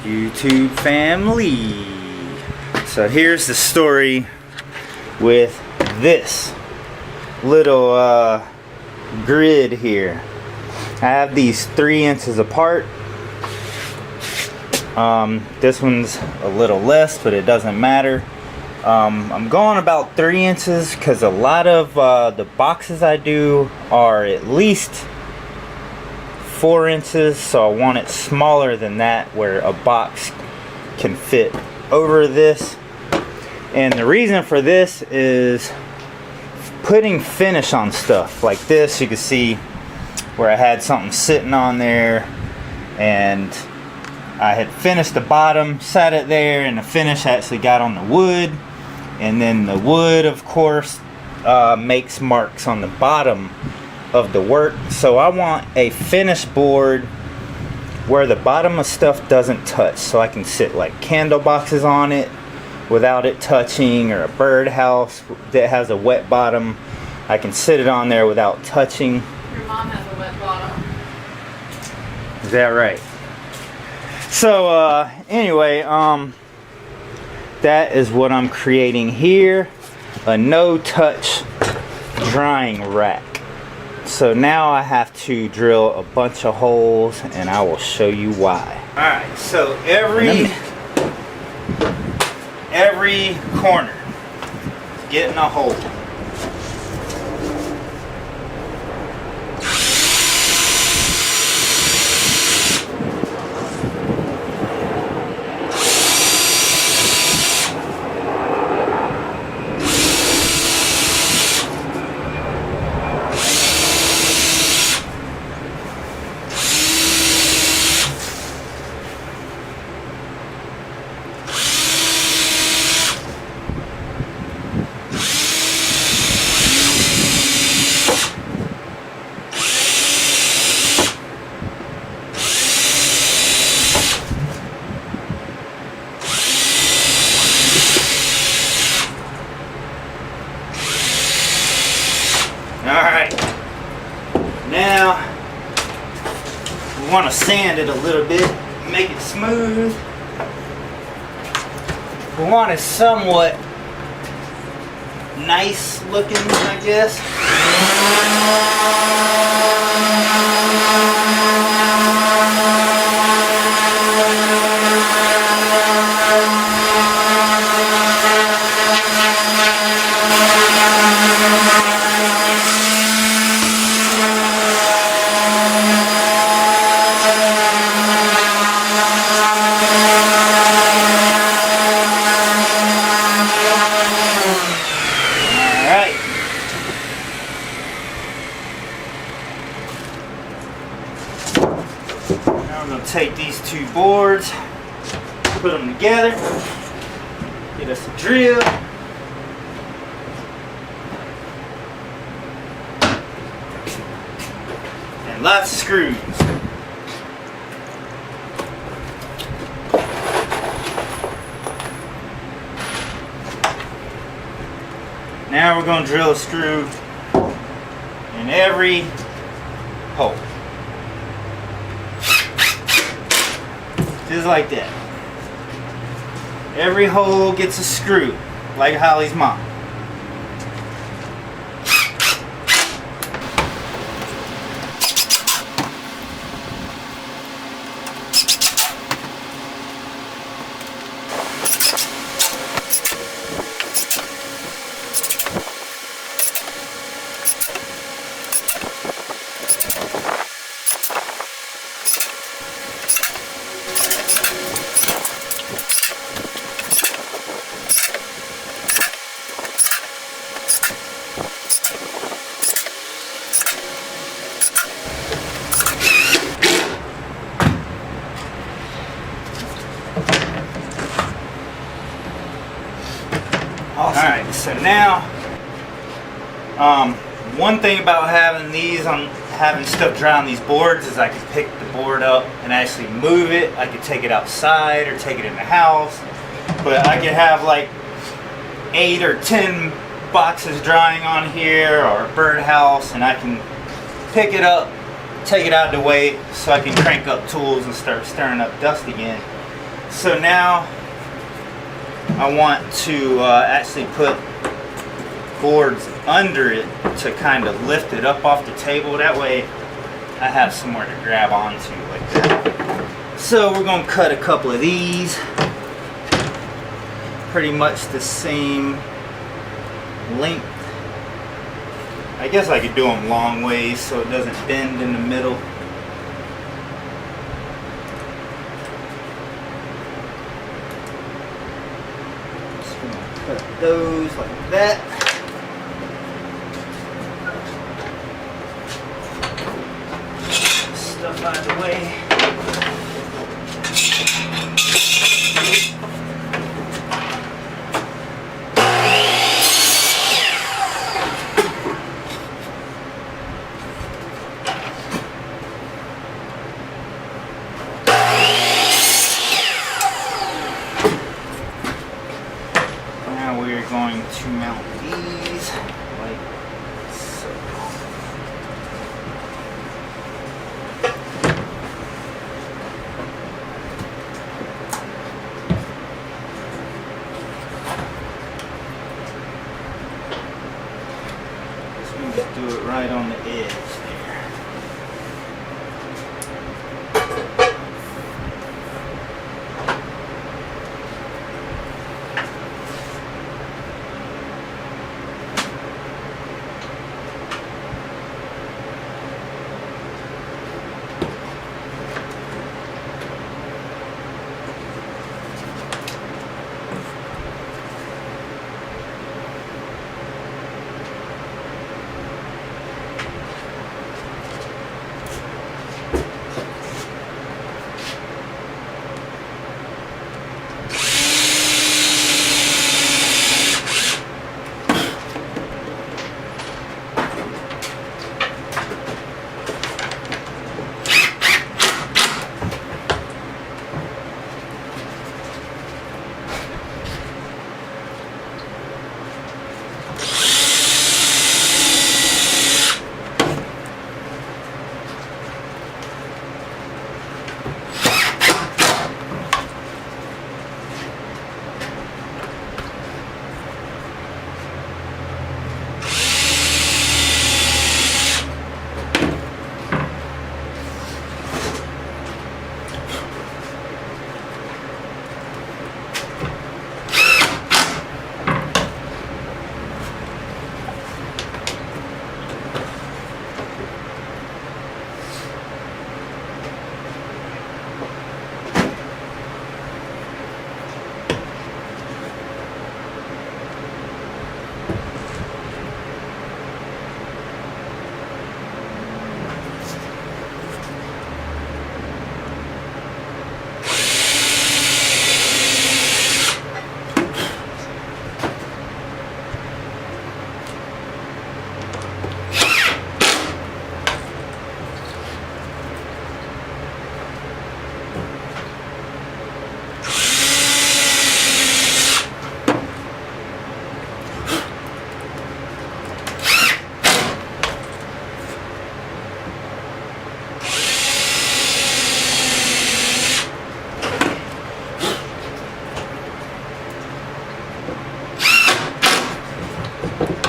YouTube family. So here's the story with this little grid here. I have these 3 inches apart. This one's a little less, but it doesn't matter. I'm going about 3 inches because a lot of the boxes I do are at least 4 inches, so I want it smaller than that where a box can fit over this. And the reason for this is putting finish on stuff like this. You can see where I had something sitting on there and I had finished the bottom, sat it there, and the finish actually got on the wood, and then the wood of course makes marks on the bottom of the work. So I want a finish board where the bottom of stuff doesn't touch, so I can sit like candle boxes on it without it touching, or a birdhouse that has a wet bottom, I can sit it on there without touching. Your mom has a wet bottom. Is that right? So anyway, that is what I'm creating here, a no-touch drying rack. So now I have to drill a bunch of holes, and I will show you why. Alright, so every corner is getting a hole. Alright, now we want to sand it a little bit, make it smooth. We want it somewhat nice looking, I guess. Now we're going to take these 2 boards, put them together, get us a drill, and lots of screws. Now we're going to drill a screw in every hole. Just like that. Every hole gets a screw, like Holly's mom. Alright, so now, one thing about having having stuff dry on these boards is I can pick the board up and actually move it. I could take it outside or take it in the house, but I could have like 8 or 10 boxes drying on here, or a birdhouse, and I can pick it up, take it out of the way so I can crank up tools and start stirring up dust again. So now I want to actually put boards under it to kind of lift it up off the table. That way I have somewhere to grab onto like that. So we're going to cut a couple of these. Pretty much the same length. I guess I could do them long ways so it doesn't bend in the middle. Just gonna cut those like that. Stuff out of the way. Now we're going to mount these like so. Just do it right on the edge there.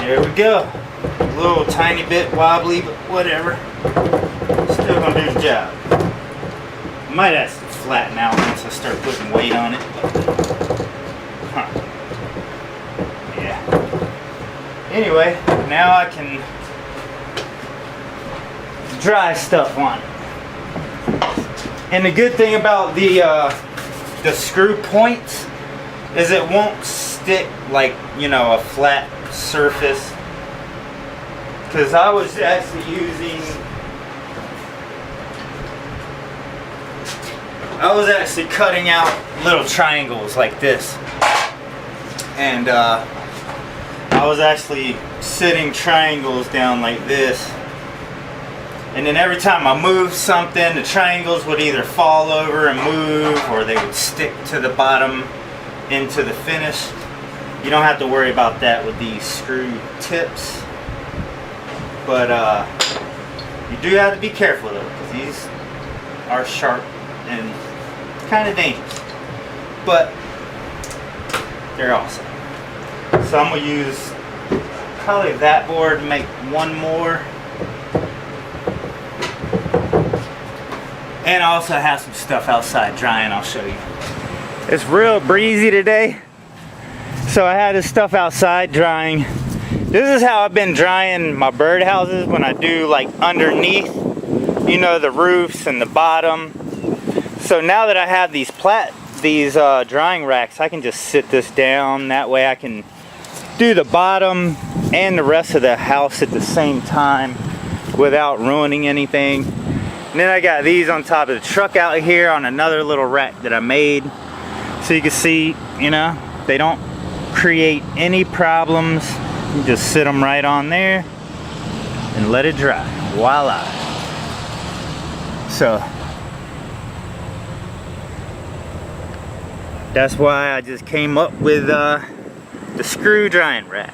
There we go. A little tiny bit wobbly, but whatever. Still gonna do the job. I might have to flatten out once I start putting weight on it. But, yeah. Anyway, now I can dry stuff on it. And the good thing about the screw points is it won't stick like, you know, a flat surface, because I was actually cutting out little triangles like this, and I was actually sitting triangles down like this, and then every time I moved something, the triangles would either fall over and move, or they would stick to the bottom into the finish. You don't have to worry about that with these screw tips, but you do have to be careful though, because these are sharp and kind of dangerous. but they're awesome. So I'm gonna use probably that board to make one more. And I also have some stuff outside drying, I'll show you. It's real breezy today, so I had this stuff outside drying. This is how I've been drying my birdhouses when I do like underneath, you know, the roofs and the bottom. So now that I have these drying racks, I can just sit this down. That way I can do the bottom and the rest of the house at the same time without ruining anything. And then I got these on top of the truck out here on another little rack that I made. So you can see, you know, they don't create any problems. You just sit them right on there and let it dry. Voila. So that's why I just came up with the screw drying rack.